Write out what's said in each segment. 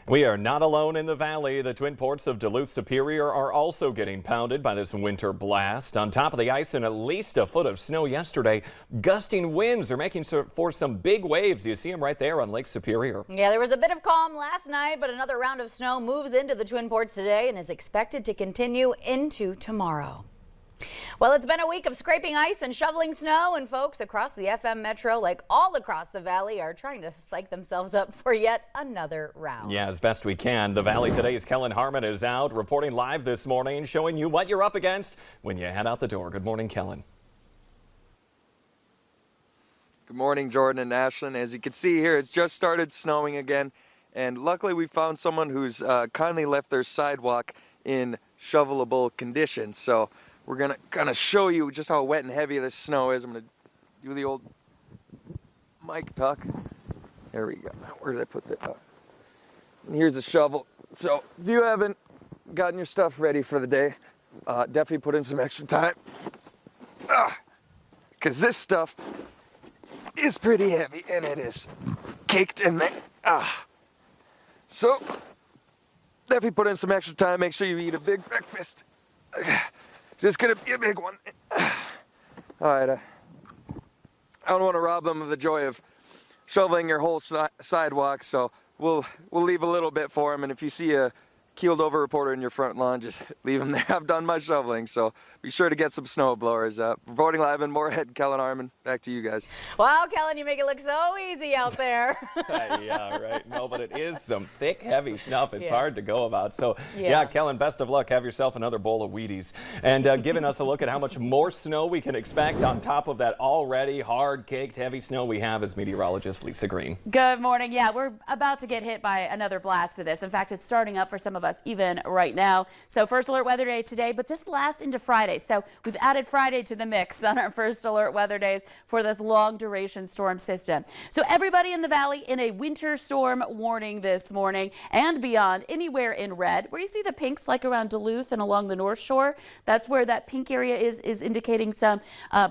We are not alone in the valley. The twin ports of Duluth Superior are also getting pounded by this winter blast. On top of the ice and at least a foot of snow yesterday, gusting winds are making for some big waves. You see them right there on Lake Superior. Yeah, there was a bit of calm last night, but another round of snow moves into the twin ports today and is expected to continue into tomorrow. Well, it's been a week of scraping ice and shoveling snow, and folks across the FM Metro, like all across the valley, are trying to psych themselves up for yet another round. Yeah, as best we can. The Valley Today's Kellen Harmon is out reporting live this morning, showing you what you're up against when you head out the door. Good morning, Kellen. Good morning, Jordan and Ashlyn. As you can see here, it's just started snowing again, and luckily we found someone who's kindly left their sidewalk in shovelable condition. So we're gonna kind of show you just how wet and heavy this snow is. I'm gonna do the old mic tuck. There we go. Where did I put that? And here's a shovel. So if you haven't gotten your stuff ready for the day, definitely put in some extra time, because this stuff is pretty heavy and it is caked in there. So definitely put in some extra time. Make sure you eat a big breakfast. It's gonna be a big one. All right, I don't want to rob them of the joy of shoveling your whole sidewalk, so we'll leave a little bit for them. And if you see a keeled over reporter in your front lawn, just leave them there. I've done my shoveling, so be sure to get some snow blowers. Reporting live in Moorhead, Kellen Harmon. Back to you guys. Wow, Kellen, you make it look so easy out there. Yeah, right. No, but it is some thick, heavy stuff. It's hard to go about. So, yeah, Kellen, best of luck. Have yourself another bowl of Wheaties. And giving us a look at how much more snow we can expect on top of that already hard-caked, heavy snow we have is meteorologist Lisa Green. Good morning. Yeah, we're about to get hit by another blast of this. In fact, it's starting up for some of us even right now. So first alert weather day today, but this lasts into Friday. So we've added Friday to the mix on our first alert weather days for this long duration storm system. So everybody in the valley in a winter storm warning this morning and beyond, anywhere in red. Where you see the pinks like around Duluth and along the North Shore, that's where that pink area is indicating some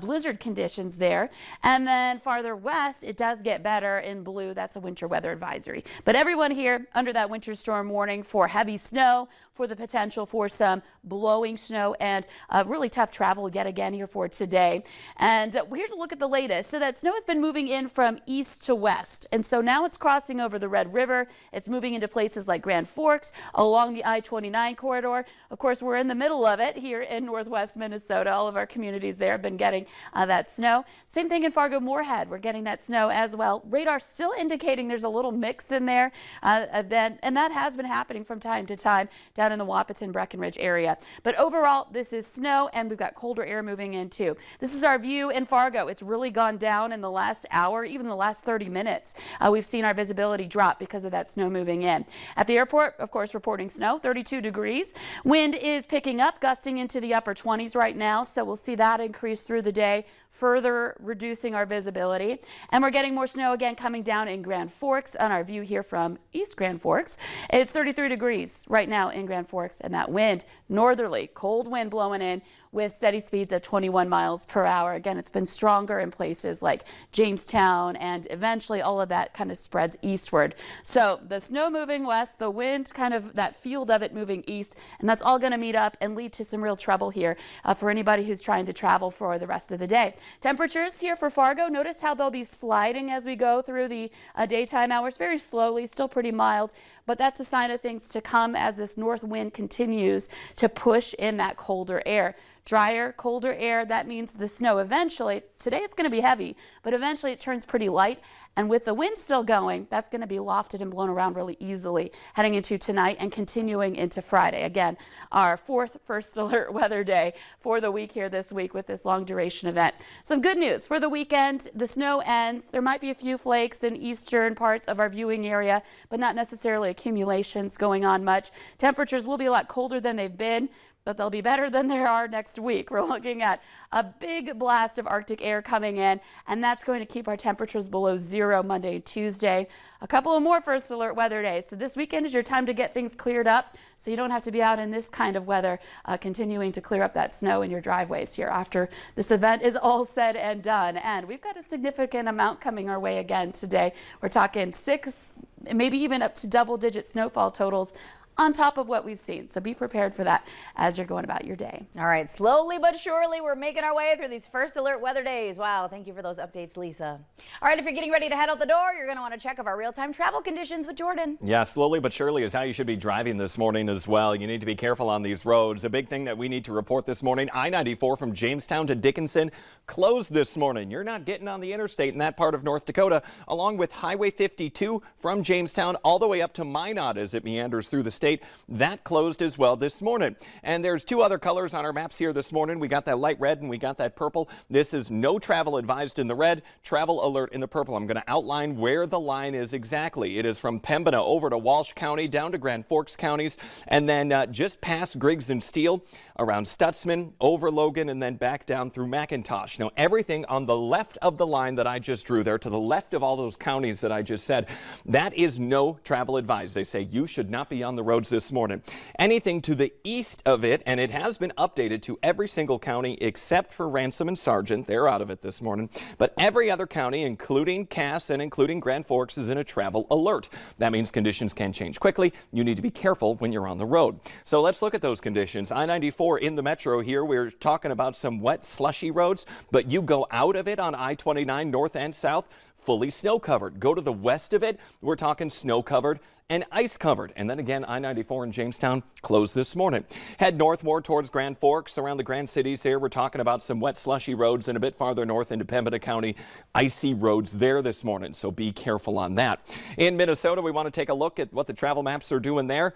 blizzard conditions there. And then farther west, it does get better in blue. That's a winter weather advisory. But everyone here under that winter storm warning for heavy snow, for the potential for some blowing snow and really tough travel yet again here for today. And here's a look at the latest. So that snow has been moving in from east to west. And so now it's crossing over the Red River. It's moving into places like Grand Forks, along the I-29 corridor. Of course, we're in the middle of it here in northwest Minnesota. All of our communities there have been getting that snow. Same thing in Fargo-Moorhead. We're getting that snow as well. Radar still indicating there's a little mix in there. And that has been happening from time to time down in the Wahpeton, Breckenridge area. But overall, this is snow, and we've got colder air moving in too. This is our view in Fargo. It's really gone down in the last hour, even the last 30 minutes. We've seen our visibility drop because of that snow moving in. At the airport, of course, reporting snow, 32 degrees. Wind is picking up, gusting into the upper 20s right now, so we'll see that increase through the day, further reducing our visibility. And we're getting more snow again coming down in Grand Forks on our view here from East Grand Forks. It's 33 degrees right now in Grand Forks, and that wind, northerly, cold wind blowing in with steady speeds of 21 miles per hour. Again, it's been stronger in places like Jamestown, and eventually all of that kind of spreads eastward. So the snow moving west, the wind kind of that field of it moving east, and that's all going to meet up and lead to some real trouble here for anybody who's trying to travel for the rest of the day. Temperatures here for Fargo, notice how they'll be sliding as we go through the daytime hours, very slowly, still pretty mild, but that's a sign of things to come as this north wind continues to push in that colder air. Drier, colder air, that means the snow eventually, today it's going to be heavy, but eventually it turns pretty light. And with the wind still going, that's going to be lofted and blown around really easily heading into tonight and continuing into Friday. Again, our first alert weather day for the week here this week with this long duration event. Some good news for the weekend. The snow ends. There might be a few flakes in eastern parts of our viewing area, but not necessarily accumulations going on much. Temperatures will be a lot colder than they've been. but they'll be better than they are next week. We're looking at a big blast of Arctic air coming in, and that's going to keep our temperatures below zero Monday and Tuesday. A couple of more first alert weather days. So this weekend is your time to get things cleared up so you don't have to be out in this kind of weather continuing to clear up that snow in your driveways here after this event is all said and done. And we've got a significant amount coming our way again today. We're talking 6, maybe even up to double-digit snowfall totals on top of what we've seen. So be prepared for that as you're going about your day. All right, slowly but surely, we're making our way through these first alert weather days. Wow, thank you for those updates, Lisa. All right, if you're getting ready to head out the door, you're going to want to check of our real-time travel conditions with Jordan. Yeah, slowly but surely is how you should be driving this morning as well. You need to be careful on these roads. A big thing that we need to report this morning, I-94 from Jamestown to Dickinson closed this morning. You're not getting on the interstate in that part of North Dakota, along with Highway 52 from Jamestown all the way up to Minot as it meanders through the state. That closed as well this morning. And there's 2 other colors on our maps here this morning. We got that light red and we got that purple. This is no travel advised in the red, travel alert in the purple. I'm going to outline where the line is exactly. It is from Pembina over to Walsh County, down to Grand Forks counties, and then just past Griggs and Steele, around Stutzman, over Logan, and then back down through McIntosh. Now, everything on the left of the line that I just drew there, to the left of all those counties that I just said, that is no travel advised. They say you should not be on the roads this morning. Anything to the east of it, and it has been updated to every single county except for Ransom and Sargent. They're out of it this morning. But every other county, including Cass and including Grand Forks, is in a travel alert. That means conditions can change quickly. You need to be careful when you're on the road. So let's look at those conditions. I-94 in the metro here, we're talking about some wet, slushy roads, but you go out of it on I-29 north and south, fully snow covered. Go to the west of it, we're talking snow covered and ice covered. And then again, I-94 in Jamestown closed this morning. Head north more towards Grand Forks, around the Grand Cities there. We're talking about some wet, slushy roads, and a bit farther north into Pembina County, icy roads there this morning. So be careful on that. In Minnesota, we want to take a look at what the travel maps are doing there.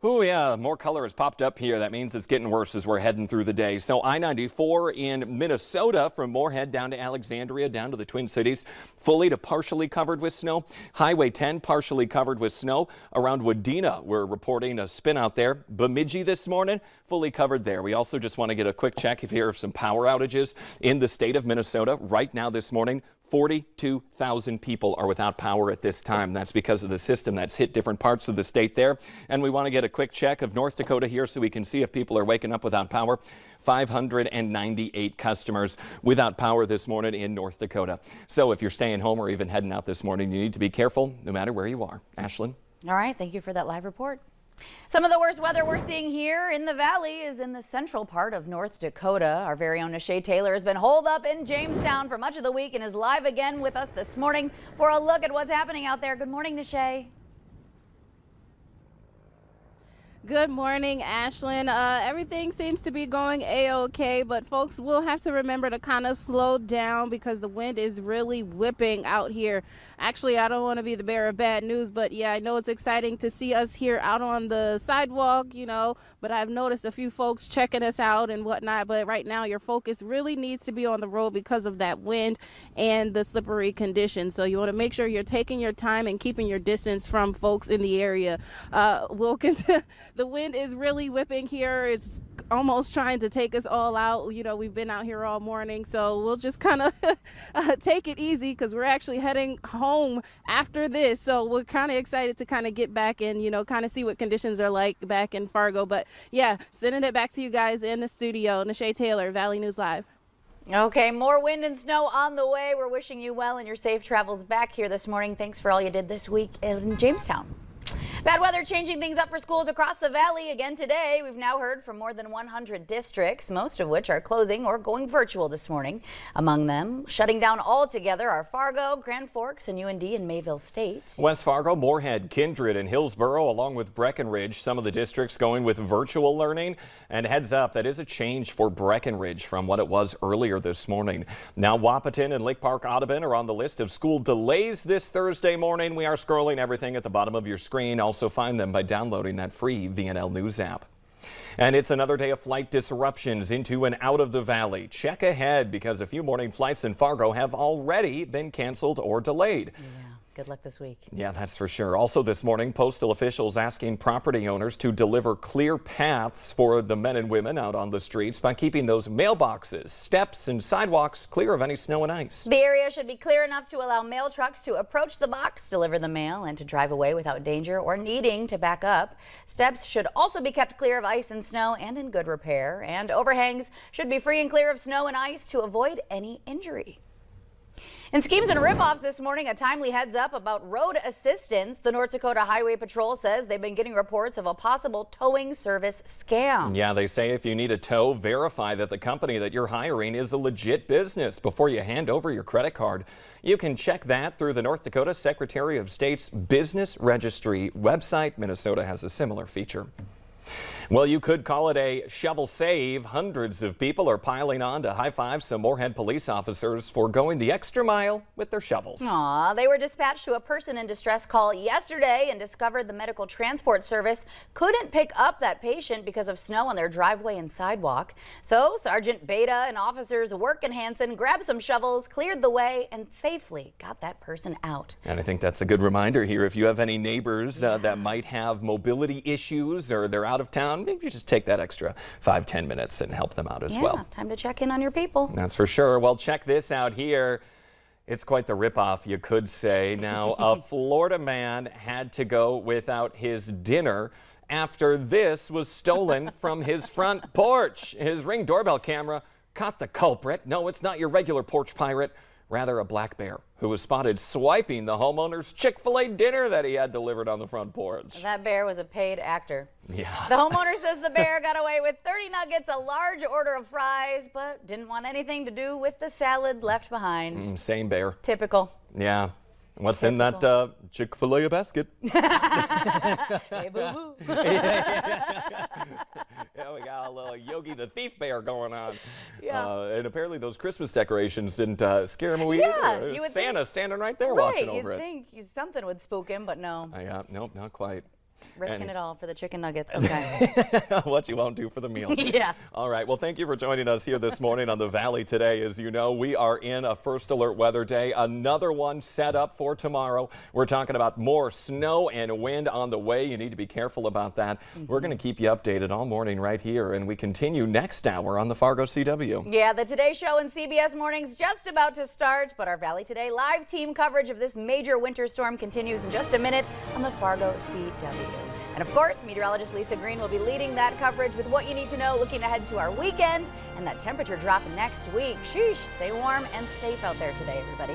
Oh yeah, more color has popped up here. That means it's getting worse as we're heading through the day. So I-94 in Minnesota from Moorhead down to Alexandria, down to the Twin Cities, fully to partially covered with snow. Highway 10 partially covered with snow. Around Wadena, we're reporting a spin out there. Bemidji this morning, fully covered there. We also just want to get a quick check if you hear of some power outages in the state of Minnesota right now this morning. 42,000 people are without power at this time. That's because of the system that's hit different parts of the state there. And we want to get a quick check of North Dakota here so we can see if people are waking up without power. 598 customers without power this morning in North Dakota. So if you're staying home or even heading out this morning, you need to be careful no matter where you are. Ashlyn? All right, thank you for that live report. Some of the worst weather we're seeing here in the valley is in the central part of North Dakota. Our very own Nishay Taylor has been holed up in Jamestown for much of the week and is live again with us this morning for a look at what's happening out there. Good morning, Nishay. Good morning, Ashlyn. Everything seems to be going a-okay, but folks will have to remember to kind of slow down because the wind is really whipping out here. Actually, I don't want to be the bearer of bad news, but yeah, I know it's exciting to see us here out on the sidewalk, you know, but I've noticed a few folks checking us out and whatnot. But right now, your focus really needs to be on the road because of that wind and the slippery conditions. So you want to make sure you're taking your time and keeping your distance from folks in the area. The wind is really whipping here. It's almost trying to take us all out. You know, we've been out here all morning, so we'll just kind of take it easy because we're actually heading home after this. So we're kind of excited to kind of get back and, you know, kind of see what conditions are like back in Fargo. But yeah, sending it back to you guys in the studio. Nishay Taylor, Valley News Live. Okay, more wind and snow on the way. We're wishing you well and your safe travels back here this morning. Thanks for all you did this week in Jamestown. Bad weather changing things up for schools across the valley again today. We've now heard from more than 100 districts, most of which are closing or going virtual this morning. Among them, shutting down altogether are Fargo, Grand Forks, and UND in Mayville State. West Fargo, Moorhead, Kindred, and Hillsboro, along with Breckenridge. Some of the districts going with virtual learning. And heads up, that is a change for Breckenridge from what it was earlier this morning. Now Wahpeton and Lake Park Audubon are on the list of school delays this Thursday morning. We are scrolling everything at the bottom of your screen. Also find them by downloading that free VNL News app. And it's another day of flight disruptions into and out of the valley. Check ahead because a few morning flights in Fargo have already been canceled or delayed. Good luck this week. Yeah, that's for sure. Also this morning, postal officials asking property owners to deliver clear paths for the men and women out on the streets by keeping those mailboxes, steps, and sidewalks clear of any snow and ice. The area should be clear enough to allow mail trucks to approach the box, deliver the mail, and to drive away without danger or needing to back up. Steps should also be kept clear of ice and snow and in good repair. And overhangs should be free and clear of snow and ice to avoid any injury. In schemes and ripoffs this morning, a timely heads up about road assistance. The North Dakota Highway Patrol says they've been getting reports of a possible towing service scam. Yeah, they say if you need a tow, verify that the company that you're hiring is a legit business before you hand over your credit card. You can check that through the North Dakota Secretary of State's Business Registry website. Minnesota has a similar feature. Well, you could call it a shovel save. Hundreds of people are piling on to high-five some Moorhead police officers for going the extra mile with their shovels. Aw, they were dispatched to a person in distress call yesterday and discovered the medical transport service couldn't pick up that patient because of snow on their driveway and sidewalk. So Sergeant Beta and officers Work and Hansen grabbed some shovels, cleared the way, and safely got that person out. And I think that's a good reminder here. If you have any neighbors that might have mobility issues or they're out of town, maybe you just take that extra 5-10 minutes and help them out as well. Time to check in on your people. That's for sure. Well, check this out here. It's quite the ripoff, you could say. Now, a Florida man had to go without his dinner after this was stolen from his front porch. His Ring doorbell camera caught the culprit. No, it's not your regular porch pirate. Rather, a black bear who was spotted swiping the homeowner's Chick-fil-A dinner that he had delivered on the front porch. That bear was a paid actor. Yeah. The homeowner says the bear got away with 30 nuggets, a large order of fries, but didn't want anything to do with the salad left behind. Same bear. Typical. Yeah. What's in that Chick-fil-A basket? Hey, boo-boo. Yeah, we got a little Yogi the Thief Bear going on. Yeah. And apparently those Christmas decorations didn't scare him away Yeah, either. you There's would Santa standing right there watching over you'd it. think something would spook him, but no. Yeah, nope, not quite. Risking And- it all for the chicken nuggets. Okay. What you won't do for the meal. Yeah. All right. Well, thank you for joining us here this morning on the Valley today. As you know, we are in a first alert weather day. Another one set up for tomorrow. We're talking about more snow and wind on the way. You need to be careful about that. We're going to keep you updated all morning right here, and we continue next hour on the Fargo CW. Yeah, the Today Show and CBS Morning's just about to start, but our Valley Today live team coverage of this major winter storm continues in just a minute on the Fargo CW. And of course, meteorologist Lisa Green will be leading that coverage with what you need to know looking ahead to our weekend and that temperature drop next week. Sheesh, stay warm and safe out there today, everybody.